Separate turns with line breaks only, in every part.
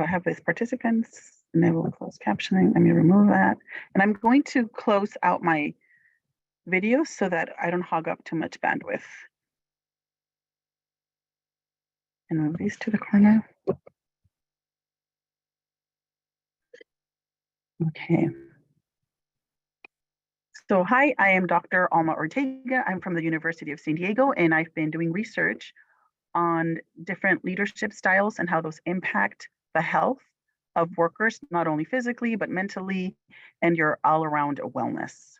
I have these participants, enable closed captioning. Let me remove that. And I'm going to close out my video so that I don't hog up too much bandwidth. And move these to the corner. Okay. So hi, I am Dr. Alma Ortega. I'm from the University of San Diego, and I've been doing research on different leadership styles and how those impact the health of workers, not only physically, but mentally, and your all-around wellness.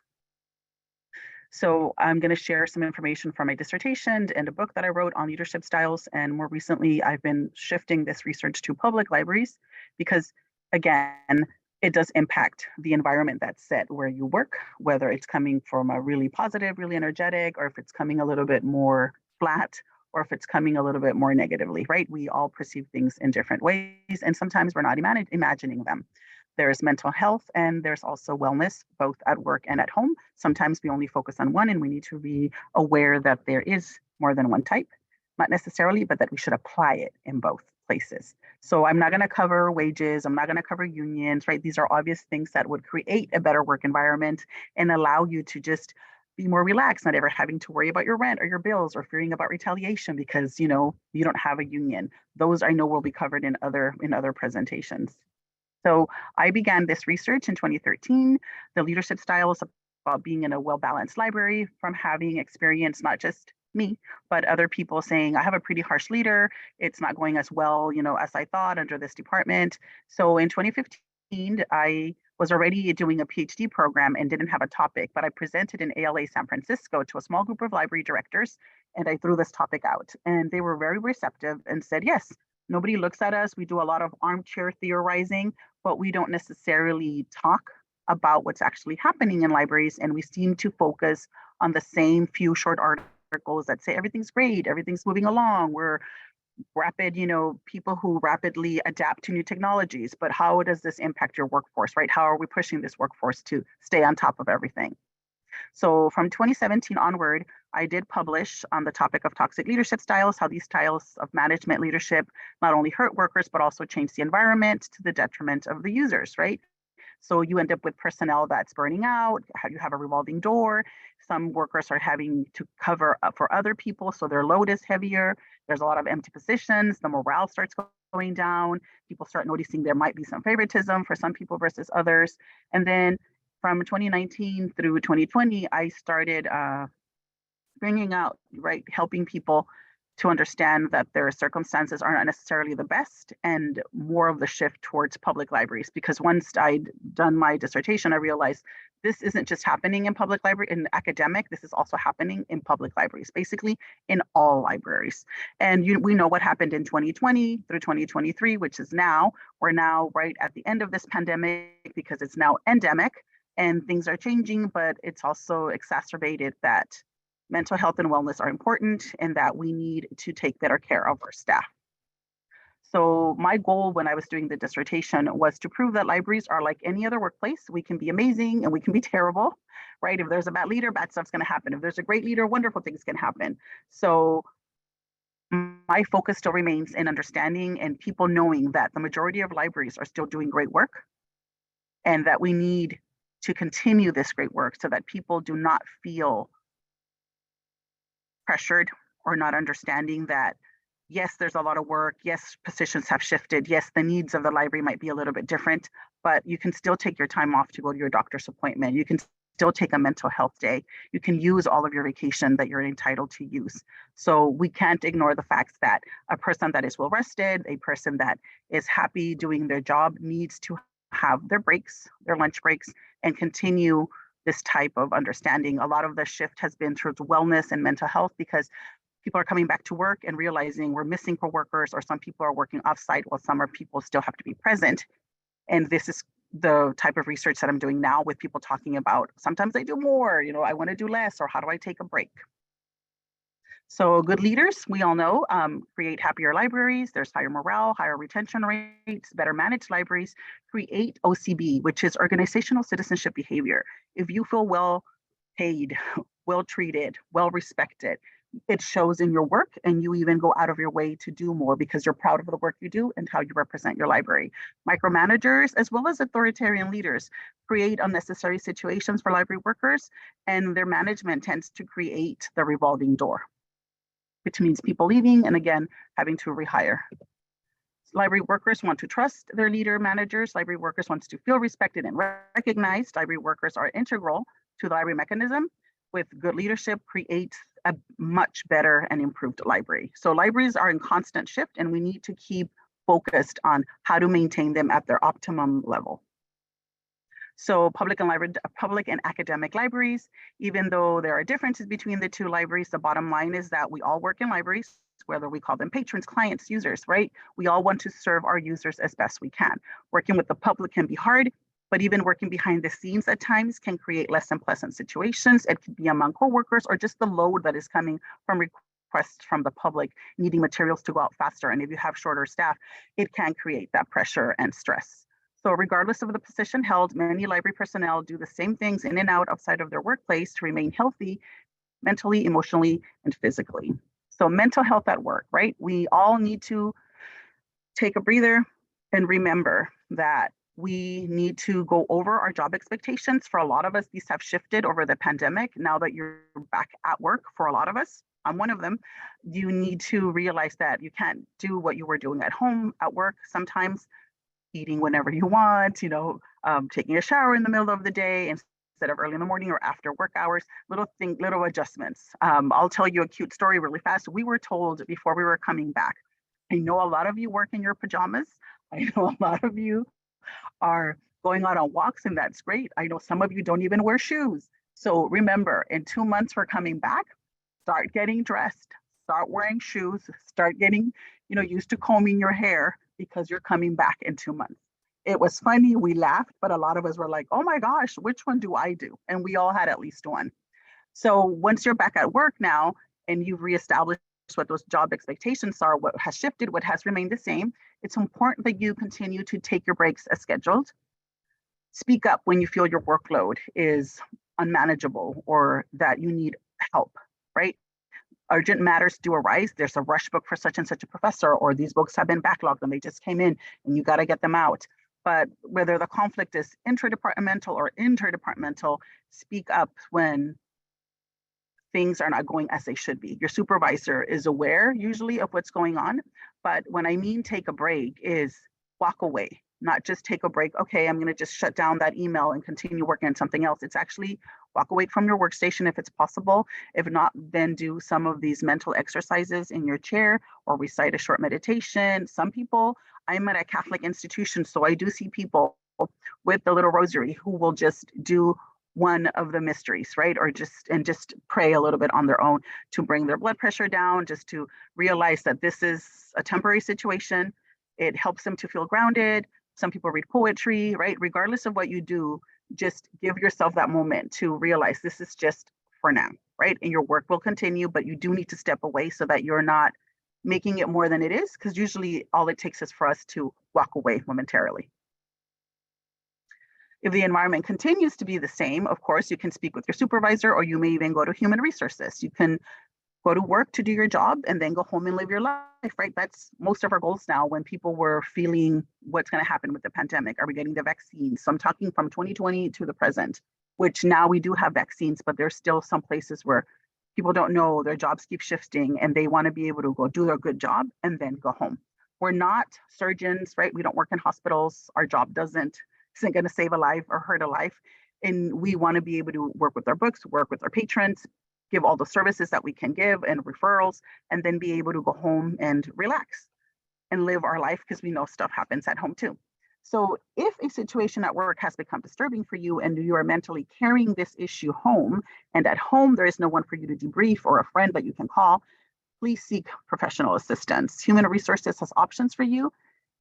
So I'm going to share some information from my dissertation and a book that I wrote on leadership styles. And more recently, I've been shifting this research to public libraries because, again, it does impact the environment that's set where you work, whether it's coming from a really positive, really energetic, or if it's coming a little bit more flat, or if it's coming a little bit more negatively, right? We all perceive things in different ways, and sometimes we're not imagining them. There's mental health and there's also wellness, both at work and at home. Sometimes we only focus on one, and we need to be aware that there is more than one type, not necessarily, but that we should apply it in both places. So I'm not going to cover wages. I'm not going to cover unions, right? These are obvious things that would create a better work environment and allow you to just be more relaxed, not ever having to worry about your rent or your bills or fearing about retaliation because, you don't have a union. Those I know will be covered in other presentations. So I began this research in 2013. The leadership style is about being in a well-balanced library, from having experience, not just me, but other people saying, I have a pretty harsh leader. It's not going as well, as I thought under this department. So in 2015, I was already doing a PhD program and didn't have a topic, but I presented in ALA San Francisco to a small group of library directors, and I threw this topic out. And they were very receptive and said, yes, nobody looks at us. We do a lot of armchair theorizing, but we don't necessarily talk about what's actually happening in libraries. And we seem to focus on the same few short articles that say everything's great, everything's moving along. We're rapid, people who rapidly adapt to new technologies. But how does this impact your workforce, right? How are we pushing this workforce to stay on top of everything? So from 2017 onward, I did publish on the topic of toxic leadership styles, how these styles of management leadership not only hurt workers, but also change the environment to the detriment of the users, right? So you end up with personnel that's burning out, you have a revolving door. Some workers are having to cover up for other people, so their load is heavier. There's a lot of empty positions. The morale starts going down. People start noticing there might be some favoritism for some people versus others. And then from 2019 through 2020, I started bringing out, right, helping people to understand that their circumstances are not necessarily the best, and more of the shift towards public libraries. Because once I'd done my dissertation, I realized this isn't just happening in public library, in academic, this is also happening in public libraries, basically in all libraries. And we know what happened in 2020 through 2023, which is now, we're now right at the end of this pandemic because it's now endemic and things are changing, but it's also exacerbated that mental health and wellness are important and that we need to take better care of our staff. So my goal when I was doing the dissertation was to prove that libraries are like any other workplace. We can be amazing and we can be terrible, right? If there's a bad leader, bad stuff's going to happen. If there's a great leader, wonderful things can happen. So my focus still remains in understanding and people knowing that the majority of libraries are still doing great work, and that we need to continue this great work so that people do not feel pressured or not understanding that, yes, there's a lot of work. Yes, positions have shifted. Yes, the needs of the library might be a little bit different, but you can still take your time off to go to your doctor's appointment. You can still take a mental health day. You can use all of your vacation that you're entitled to use. So we can't ignore the fact that a person that is well rested, a person that is happy doing their job, needs to have their breaks, their lunch breaks, and continue this type of understanding. A lot of the shift has been towards wellness and mental health because people are coming back to work and realizing we're missing co-workers, or some people are working offsite while some people still have to be present. And this is the type of research that I'm doing now with people talking about, sometimes I do more, I want to do less, or how do I take a break? So good leaders, we all know, create happier libraries. There's higher morale, higher retention rates, better managed libraries, create OCB, which is organizational citizenship behavior. If you feel well paid, well treated, well respected, it shows in your work, and you even go out of your way to do more because you're proud of the work you do and how you represent your library. Micromanagers, as well as authoritarian leaders, create unnecessary situations for library workers, and their management tends to create the revolving door, which means people leaving and again having to rehire. Library workers want to trust their leader managers. Library workers want to feel respected and recognized. Library workers are integral to the library mechanism. With good leadership, creates a much better and improved library. So libraries are in constant shift, and we need to keep focused on how to maintain them at their optimum level. So public and academic libraries, even though there are differences between the two libraries, the bottom line is that we all work in libraries, whether we call them patrons, clients, users, right? We all want to serve our users as best we can. Working with the public can be hard, but even working behind the scenes at times can create less than pleasant situations. It could be among coworkers or just the load that is coming from requests from the public needing materials to go out faster. And if you have shorter staff, it can create that pressure and stress. So regardless of the position held, many library personnel do the same things in and out outside of their workplace to remain healthy, mentally, emotionally, and physically. So mental health at work, right? We all need to take a breather and remember that we need to go over our job expectations. For a lot of us, these have shifted over the pandemic. Now that you're back at work, for a lot of us, I'm one of them, you need to realize that you can't do what you were doing at home, at work. Sometimes eating whenever you want, taking a shower in the middle of the day instead of early in the morning or after work hours, little adjustments. I'll tell you a cute story really fast. We were told before we were coming back, I know a lot of you work in your pajamas. I know a lot of you are going out on walks, and that's great. I know some of you don't even wear shoes. So remember, in 2 months, we're coming back. Start getting dressed, start wearing shoes, start getting, used to combing your hair because you're coming back in 2 months. It was funny, we laughed, but a lot of us were like, oh my gosh, which one do I do? And we all had at least one. So once you're back at work now and you've reestablished what those job expectations are, what has shifted, what has remained the same, it's important that you continue to take your breaks as scheduled. Speak up when you feel your workload is unmanageable or that you need help, right? Urgent matters do arise. There's a rush book for such and such a professor, or these books have been backlogged and they just came in and you got to get them out. But whether the conflict is intradepartmental or interdepartmental, speak up when things are not going as they should be. Your supervisor is aware usually of what's going on, but when I mean take a break is walk away, not just take a break. Okay, I'm going to just shut down that email and continue working on something else. It's actually walk away from your workstation if it's possible. If not, then do some of these mental exercises in your chair or recite a short meditation. Some people, I'm at a Catholic institution, so I do see people with the little rosary who will just do one of the mysteries, right? Or just pray a little bit on their own to bring their blood pressure down, just to realize that this is a temporary situation. It helps them to feel grounded. Some people read poetry, right? Regardless of what you do, just give yourself that moment to realize this is just for now, right? And your work will continue, but you do need to step away so that you're not making it more than it is, because usually all it takes is for us to walk away momentarily. If the environment continues to be the same, of course, you can speak with your supervisor, or you may even go to human resources. You can go to work to do your job and then go home and live your life, right? That's most of our goals now when people were feeling what's going to happen with the pandemic. Are we getting the vaccines? So I'm talking from 2020 to the present, which now we do have vaccines, but there's still some places where people don't know, their jobs keep shifting and they want to be able to go do their good job and then go home. We're not surgeons, right? We don't work in hospitals. Our job isn't going to save a life or hurt a life. And we want to be able to work with our books, work with our patrons, give all the services that we can give and referrals, and then be able to go home and relax and live our life, because we know stuff happens at home too. So if a situation at work has become disturbing for you and you are mentally carrying this issue home, and at home there is no one for you to debrief or a friend that you can call, please seek professional assistance. Human Resources has options for you,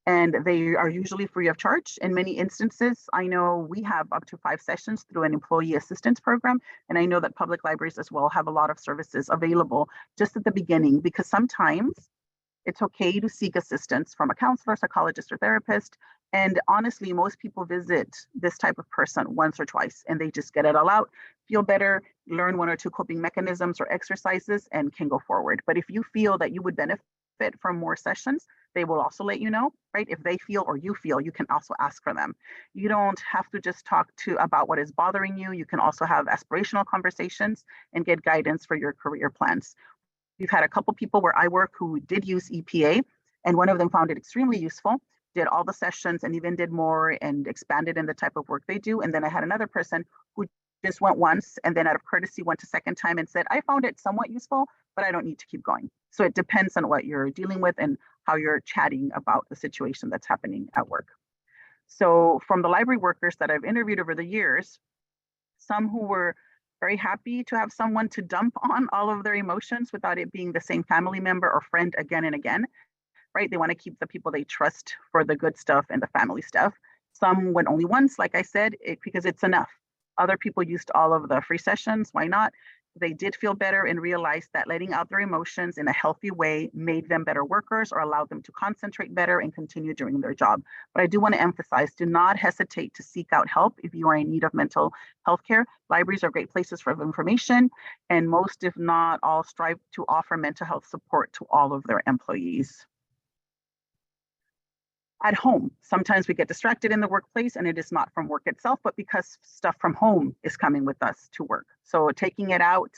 and they are usually free of charge. In many instances, I know we have up to 5 sessions through an employee assistance program. And I know that public libraries as well have a lot of services available just at the beginning, because sometimes It's okay to seek assistance from a counselor, psychologist, or therapist. And honestly, most people visit this type of person once or twice and they just get it all out, feel better, learn one or two coping mechanisms or exercises, and can go forward. But if you feel that you would benefit from more sessions, they will also let you know, right? If they feel or you feel, you can also ask for them. You don't have to just talk to about what is bothering you. You can also have aspirational conversations and get guidance for your career plans. We've had a couple people where I work who did use EPA, and one of them found it extremely useful, did all the sessions and even did more and expanded in the type of work they do. And then I had another person who just went once and then out of courtesy went a second time and said, I found it somewhat useful, but I don't need to keep going. So it depends on what you're dealing with and how you're chatting about the situation that's happening at work. So from the library workers that I've interviewed over the years, some who were very happy to have someone to dump on all of their emotions without it being the same family member or friend again and again, right? They want to keep the people they trust for the good stuff and the family stuff. Some went only once, like I said, because it's enough. Other people used all of the free sessions. Why not? They did feel better and realized that letting out their emotions in a healthy way made them better workers or allowed them to concentrate better and continue doing their job. But I do want to emphasize, do not hesitate to seek out help if you are in need of mental health care. Libraries are great places for information, and most, if not all, strive to offer mental health support to all of their employees. At home, sometimes we get distracted in the workplace and it is not from work itself, but because stuff from home is coming with us to work. So taking it out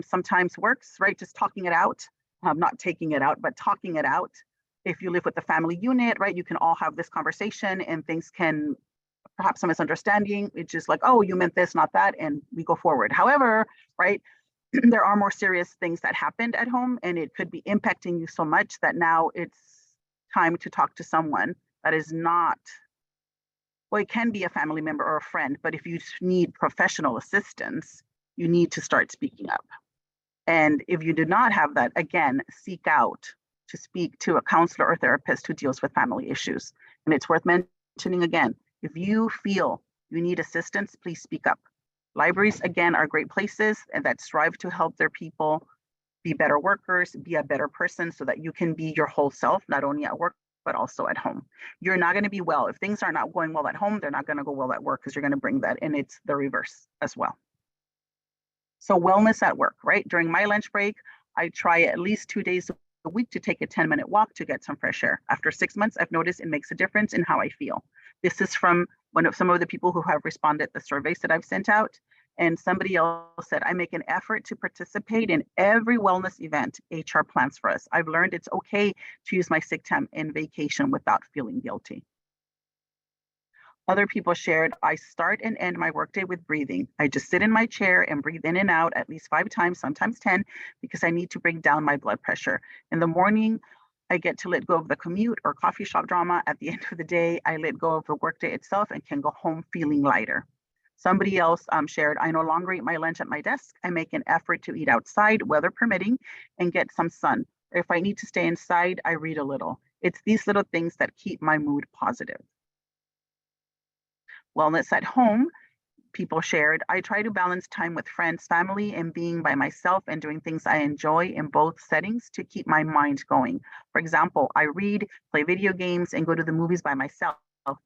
sometimes works, right? Just talking it out, not taking it out, but talking it out. If you live with the family unit, right, you can all have this conversation and things can perhaps a misunderstanding. It's just like, oh, you meant this, not that, and we go forward. However, right, there are more serious things that happened at home and it could be impacting you so much that now it's time to talk to someone that is not, well, it can be a family member or a friend, but if you need professional assistance, you need to start speaking up. And if you do not have that, again, seek out to speak to a counselor or therapist who deals with family issues. And it's worth mentioning again, if you feel you need assistance, please speak up. Libraries, again, are great places and that strive to help their people be better workers, be a better person so that you can be your whole self, not only at work, but also at home. You're not going to be well. If things are not going well at home, they're not going to go well at work because you're going to bring that, and it's the reverse as well. So wellness at work, right? During my lunch break, I try at least 2 days a week to take a 10-minute walk to get some fresh air. After 6 months, I've noticed it makes a difference in how I feel. This is from some of the people who have responded to the surveys that I've sent out. And somebody else said, I make an effort to participate in every wellness event HR plans for us. I've learned it's okay to use my sick time and vacation without feeling guilty. Other people shared, I start and end my workday with breathing. I just sit in my chair and breathe in and out at least 5 times, sometimes 10, because I need to bring down my blood pressure. In the morning, I get to let go of the commute or coffee shop drama. At the end of the day, I let go of the workday itself and can go home feeling lighter. Somebody else shared, I no longer eat my lunch at my desk. I make an effort to eat outside, weather permitting, and get some sun. If I need to stay inside, I read a little. It's these little things that keep my mood positive. Wellness at home, people shared, I try to balance time with friends, family, and being by myself and doing things I enjoy in both settings to keep my mind going. For example, I read, play video games, and go to the movies by myself.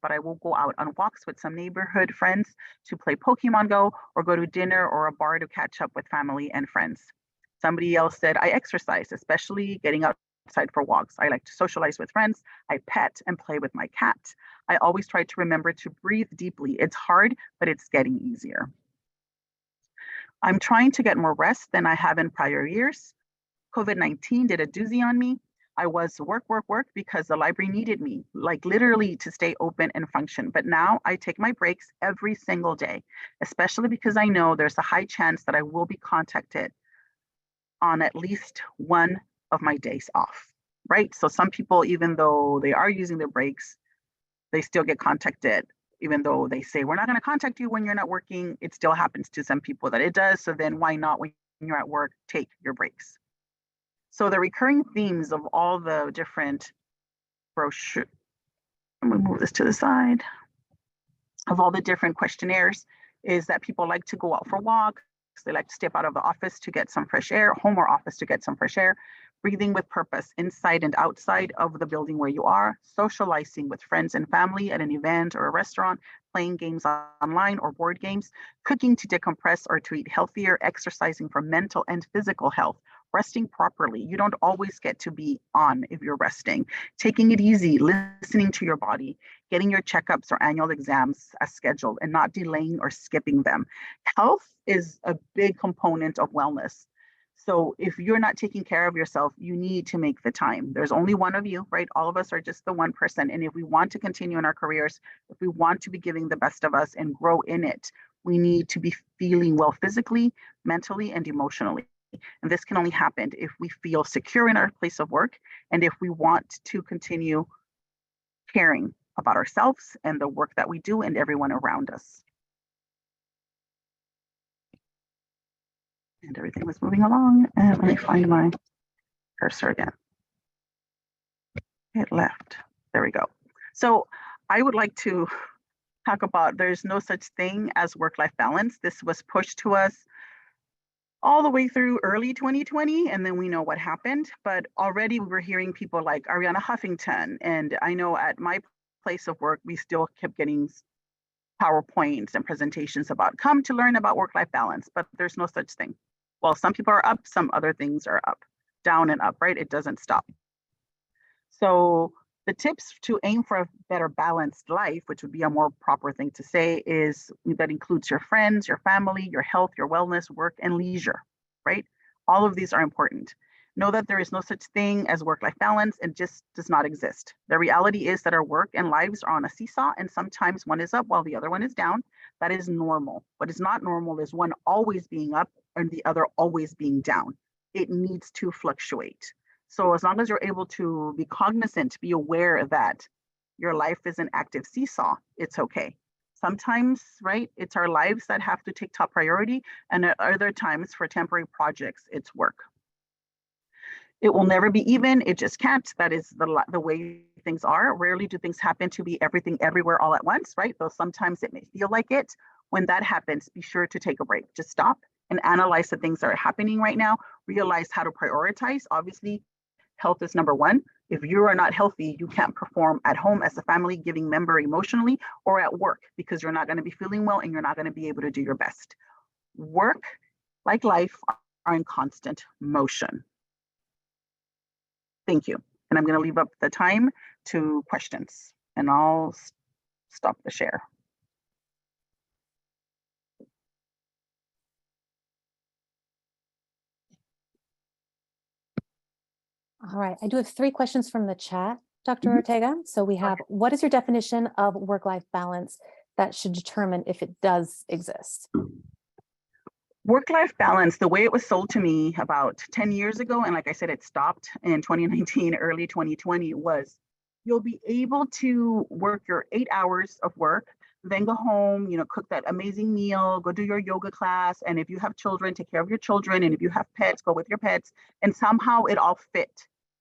But I will go out on walks with some neighborhood friends to play Pokemon Go or go to dinner or a bar to catch up with family and friends. Somebody else said, I exercise, especially getting outside for walks. I like to socialize with friends. I pet and play with my cat. I always try to remember to breathe deeply. It's hard, but it's getting easier. I'm trying to get more rest than I have in prior years. COVID-19 did a doozy on me. I was work because the library needed me, like literally to stay open and function. But now I take my breaks every single day, especially because I know there's a high chance that I will be contacted on at least one of my days off, right? So some people, even though they are using their breaks, they still get contacted, even though they say, we're not going to contact you when you're not working. It still happens to some people that it does. So then why not, when you're at work, take your breaks? So the recurring themes of all the different brochures, I'm going to move this to the side, of all the different questionnaires is that people like to go out for walks. They like to step out of the office to get some fresh air, home or office to get some fresh air. breathing with purpose inside and outside of the building where you are, socializing with friends and family at an event or a restaurant, playing games online or board games, cooking to decompress or to eat healthier, exercising for mental and physical health, resting properly. You don't always get to be on if you're resting. Taking it easy, listening to your body, getting your checkups or annual exams as scheduled and not delaying or skipping them. Health is a big component of wellness. So if you're not taking care of yourself, you need to make the time. There's only one of you, right? All of us are just the one person. And if we want to continue in our careers, if we want to be giving the best of us and grow in it, we need to be feeling well physically, mentally, and emotionally. And this can only happen if we feel secure in our place of work and if we want to continue caring about ourselves and the work that we do and everyone around us. And everything was moving along. And let me find my cursor again. It left. There we go. So I would like to talk about there's no such thing as work-life balance. This was pushed to us all the way through early 2020, and then we know what happened. But already we were hearing people like Ariana Huffington, and I know at my place of work, we still kept getting PowerPoints and presentations about come to learn about work-life balance, but there's no such thing. Well, some people are up, some other things are up, down and up, right? It doesn't stop. So the tips to aim for a better balanced life, which would be a more proper thing to say, is that includes your friends, your family, your health, your wellness, work, and leisure, right? All of these are important. Know that there is no such thing as work-life balance. It just does not exist. The reality is that our work and lives are on a seesaw, and sometimes one is up while the other one is down. That is normal. What is not normal is one always being up and the other always being down. It needs to fluctuate. So as long as you're able to be cognizant, be aware that your life is an active seesaw, it's okay. Sometimes, right, it's our lives that have to take top priority, and at other times for temporary projects, it's work. It will never be even, it just can't. That is the way things are. Rarely do things happen to be everything everywhere all at once, right? Though sometimes it may feel like it. When that happens, be sure to take a break. Just stop and analyze the things that are happening right now. Realize how to prioritize. Obviously, health is number one. If you are not healthy, you can't perform at home as a family giving member emotionally or at work because you're not going to be feeling well and you're not going to be able to do your best. Work, like life, are in constant motion. Thank you. And I'm going to leave up the time to questions and I'll stop the share.
All right, I do have 3 questions from the chat, Dr. Ortega. So we have, what is your definition of work-life balance that should determine if it does exist?
Work-life balance, the way it was sold to me about 10 years ago, and like I said, it stopped in 2019, early 2020, was you'll be able to work your 8 hours of work, then go home, cook that amazing meal, go do your yoga class. And if you have children, take care of your children. And if you have pets, go with your pets. And somehow it all fit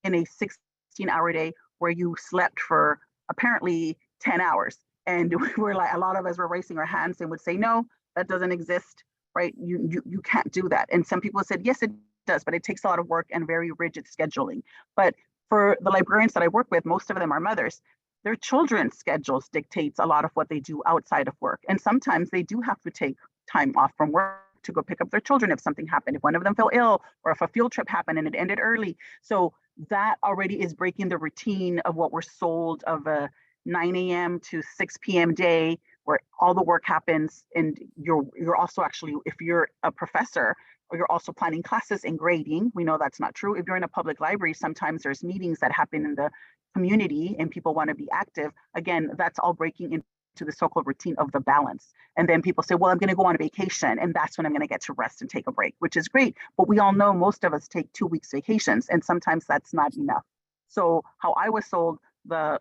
in a 16-hour day where you slept for apparently 10 hours. And we're like, a lot of us were raising our hands and would say, no, that doesn't exist, right? You can't do that. And some people said, yes, it does, but it takes a lot of work and very rigid scheduling. But for the librarians that I work with, most of them are mothers. Their children's schedules dictates a lot of what they do outside of work. And sometimes they do have to take time off from work to go pick up their children if something happened, if one of them fell ill, or if a field trip happened and it ended early. So that already is breaking the routine of what we're sold of a 9 a.m. to 6 p.m. day where all the work happens. And you're also actually, if you're a professor, or you're also planning classes and grading, we know that's not true. If you're in a public library, sometimes there's meetings that happen in the community and people want to be active. Again, that's all breaking into the so-called routine of the balance. And then people say, well, I'm going to go on a vacation and that's when I'm going to get to rest and take a break, which is great. But we all know most of us take 2 weeks vacations and sometimes that's not enough. So how I was sold the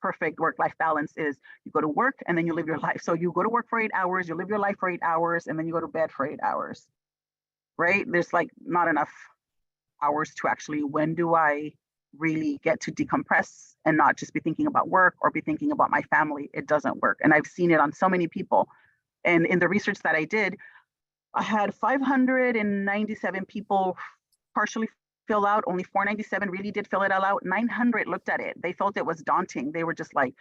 perfect work-life balance is you go to work and then you live your life. So you go to work for 8 hours, you live your life for 8 hours, and then you go to bed for 8 hours, right? There's like not enough hours to actually, when do I really get to decompress and not just be thinking about work or be thinking about my family? It doesn't work. And I've seen it on so many people. And in the research that I did, I had 597 people partially fill out. Only 497 really did fill it all out. 900 looked at it. They felt it was daunting. They were just like,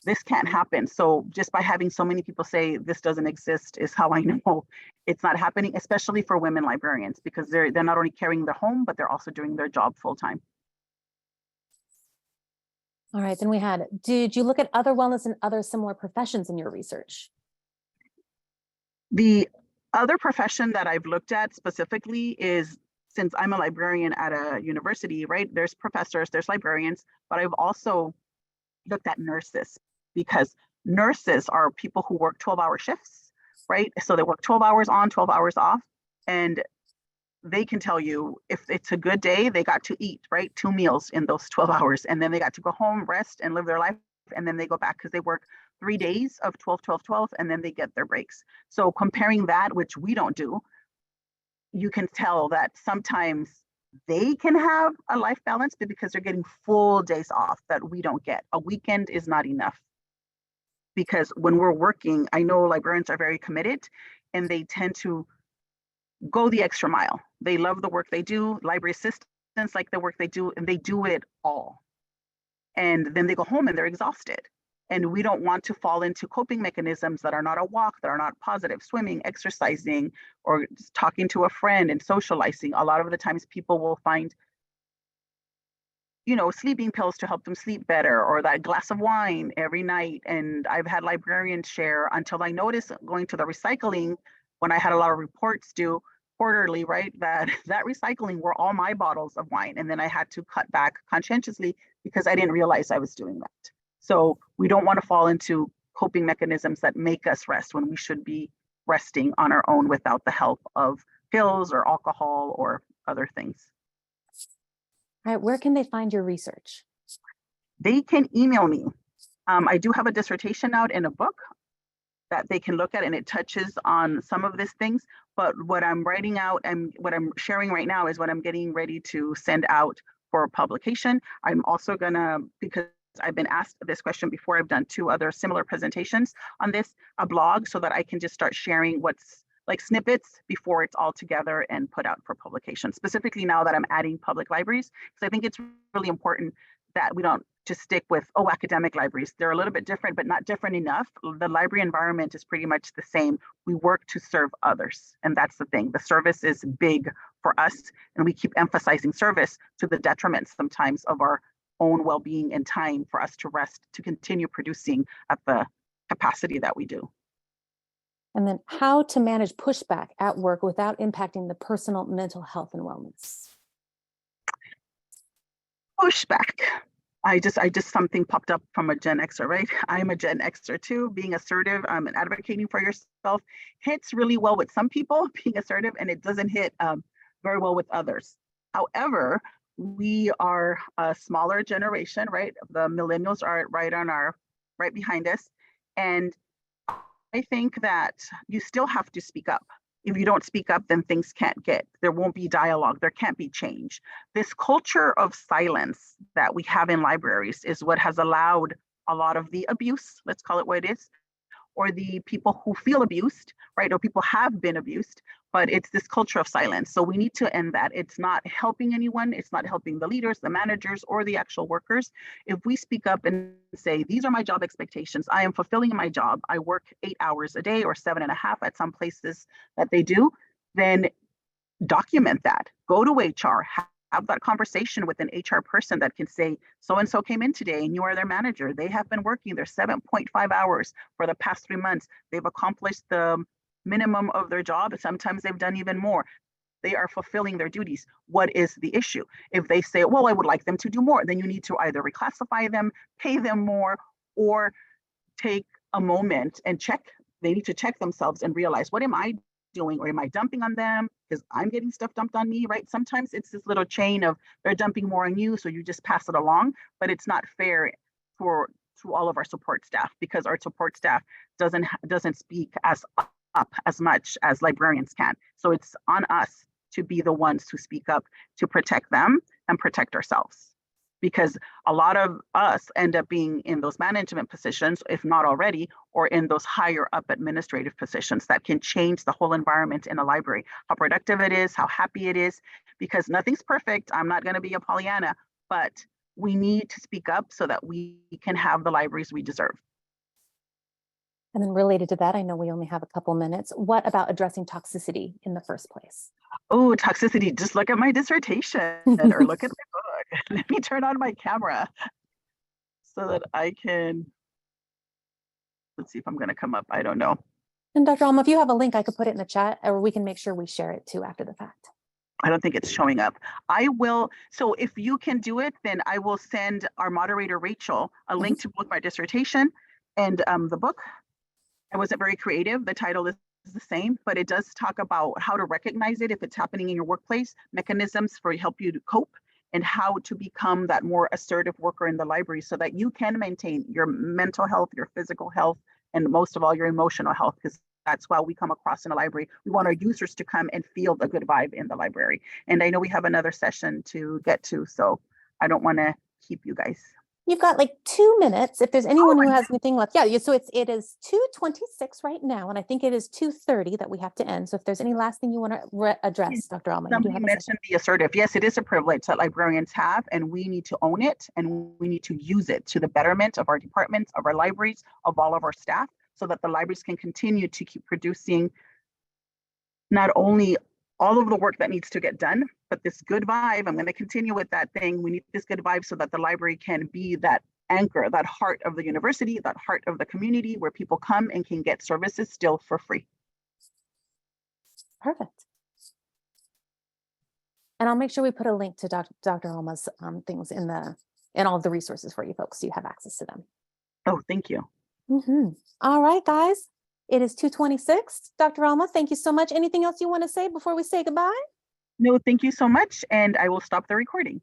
this can't happen. So just by having so many people say this doesn't exist is how I know it's not happening, especially for women librarians, because they're not only carrying their home, but they're also doing their job full time.
All right, then we had, did you look at other wellness and other similar professions in your research?
The other profession that I've looked at specifically is, since I'm a librarian at a university, right? There's professors, there's librarians, but I've also looked at nurses, because nurses are people who work 12-hour shifts, right? So they work 12 hours on, 12 hours off, and they can tell you if it's a good day, they got to eat, right? 2 meals in those 12 hours, and then they got to go home, rest, and live their life, and then they go back because they work 3 days of 12, 12, 12, and then they get their breaks. So comparing that, which we don't do, you can tell that sometimes they can have a life balance, but because they're getting full days off that we don't get. A weekend is not enough, because when we're working, I know librarians are very committed and they tend to go the extra mile. They love the work they do. Library assistants like the work they do, and they do it all. And then they go home and they're exhausted. And we don't want to fall into coping mechanisms that are not a walk, that are not positive, swimming, exercising, or just talking to a friend and socializing. A lot of the times people will find, sleeping pills to help them sleep better, or that glass of wine every night. And I've had librarians share, until I noticed going to the recycling, when I had a lot of reports due quarterly, right, that recycling were all my bottles of wine. And then I had to cut back conscientiously because I didn't realize I was doing that. So we don't want to fall into coping mechanisms that make us rest when we should be resting on our own without the help of pills or alcohol or other things.
All right, where can they find your research?
They can email me. I do have a dissertation out in a book that they can look at, and it touches on some of these things. But what I'm writing out and what I'm sharing right now is what I'm getting ready to send out for publication. I'm also gonna, because I've been asked this question before, I've done 2 other similar presentations on this, a blog, so that I can just start sharing what's like snippets before it's all together and put out for publication. Specifically now that I'm adding public libraries, because I think it's really important that we don't just stick with, academic libraries. They're a little bit different, but not different enough. The library environment is pretty much the same. We work to serve others. And that's the thing. The service is big for us, and we keep emphasizing service to the detriment sometimes of our own well-being and time for us to rest, to continue producing at the capacity that we do.
And then how to manage pushback at work without impacting the personal mental health and wellness.
Pushback. I just something popped up from a Gen Xer, right? I'm a Gen Xer too. Being assertive and advocating for yourself hits really well with some people, being assertive, and it doesn't hit very well with others. However, we are a smaller generation, right? The millennials are right behind us. And I think that you still have to speak up. If you don't speak up, then there won't be dialogue, there can't be change. This culture of silence that we have in libraries is what has allowed a lot of the abuse, let's call it what it is, or the people who feel abused, right? Or people have been abused, but it's this culture of silence. So we need to end that. It's not helping anyone. It's not helping the leaders, the managers, or the actual workers. If we speak up and say, these are my job expectations, I am fulfilling my job, I work 8 hours a day or 7.5 at some places that they do, then document that. Go to HR, have that conversation with an HR person that can say, so-and-so came in today and you are their manager. They have been working their 7.5 hours for the past 3 months. They've accomplished the minimum of their job. Sometimes they've done even more. They are fulfilling their duties. What is the issue? If they say, well, I would like them to do more, then you need to either reclassify them, pay them more, or take a moment and check. They need to check themselves and realize, what am I doing? Or am I dumping on them because I'm getting stuff dumped on me, right? Sometimes it's this little chain of they're dumping more on you, so you just pass it along, but it's not fair to all of our support staff, because our support staff doesn't speak up as much as librarians can. So it's on us to be the ones to speak up, to protect them and protect ourselves. because a lot of us end up being in those management positions, if not already, or in those higher up administrative positions that can change the whole environment in a library, how productive it is, how happy it is, because nothing's perfect. I'm not going to be a Pollyanna, but we need to speak up so that we can have the libraries we deserve.
And then related to that, I know we only have a couple minutes. What about addressing toxicity in the first place?
Oh, toxicity. Just look at my dissertation or look at my book. Let me turn on my camera so that I can, let's see if I'm going to come up. I don't know.
And Dr. Alma, if you have a link, I could put it in the chat, or we can make sure we share it too after the fact.
I don't think it's showing up. I will. So if you can do it, then I will send our moderator, Rachel, a link to both my dissertation and the book. I wasn't very creative. The title is the same, but it does talk about how to recognize it if it's happening in your workplace, mechanisms for help you to cope, and how to become that more assertive worker in the library so that you can maintain your mental health, your physical health, and most of all, your emotional health, because that's why we come across in a library. We want our users to come and feel the good vibe in the library. And I know we have another session to get to, so I don't want to keep you guys.
You've got like 2 minutes. If there's anyone who has anything left. Yeah, so it is 2:26 right now, and I think it is 2:30 that we have to end. So if there's any last thing you want to address, Dr. Alma,
Somebody mentioned the assertive. Yes, it is a privilege that librarians have, and we need to own it, and we need to use it to the betterment of our departments, of our libraries, of all of our staff, so that the libraries can continue to keep producing not only all of the work that needs to get done, but this good vibe. I'm going to continue with that thing. We need this good vibe so that the library can be that anchor, that heart of the university, that heart of the community where people come and can get services still for free.
Perfect. And I'll make sure we put a link to Dr. Alma's things in all of the resources for you folks so you have access to them.
Oh, thank you.
All right, guys. It is 2:26. Dr. Alma, thank you so much. Anything else you want to say before we say goodbye?
No, thank you so much. And I will stop the recording.